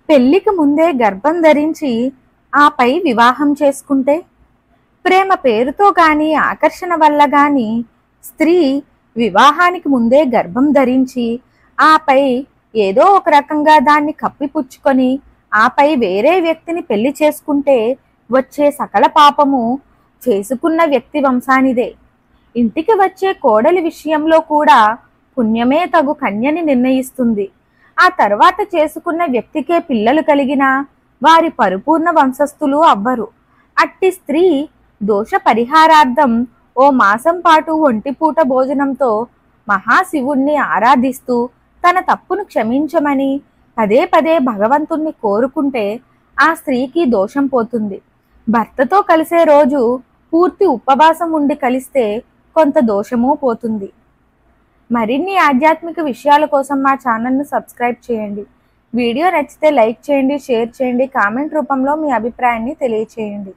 పెళ్లికి ముందే గర్భం ధరించి ఆపై వివాహం చేసుకుంటే, ప్రేమ పేరుతో గాని ఆకర్షణ వల్ల గాని స్త్రీ వివాహానికి ముందే గర్భం ధరించి ఆపై ఏదో ఒక రకంగా దాన్ని కప్పిపుచ్చుకొని ఆపై వేరే వ్యక్తిని పెళ్లి చేసుకుంటే వచ్చే సకల పాపము చేసుకున్న వ్యక్తి వంశానిదే. ఇంటికి వచ్చే కోడలి విషయంలో కూడా పుణ్యమే తగు కన్యని నిర్ణయిస్తుంది. ఆ తర్వాత చేసుకున్న వ్యక్తికే పిల్లలు కలిగినా వారి పరిపూర్ణ వంశస్థులు అవ్వరు. అట్టి స్త్రీ దోష పరిహారార్థం ఓ మాసం పాటు ఒంటిపూట భోజనంతో మహాశివుణ్ణి ఆరాధిస్తూ తన తప్పును క్షమించమని పదే పదే భగవంతుణ్ణి కోరుకుంటే ఆ స్త్రీకి దోషం పోతుంది. భర్తతో కలిసే రోజు పూర్తి ఉపవాసం ఉండి కలిస్తే కొంత దోషము పోతుంది. మరిన్ని ఆధ్యాత్మిక విషయాల కోసం మా ఛానల్ను సబ్స్క్రైబ్ చేయండి. వీడియో నచ్చితే లైక్ చేయండి, షేర్ చేయండి, కామెంట్ రూపంలో మీ అభిప్రాయాన్ని తెలియచేయండి.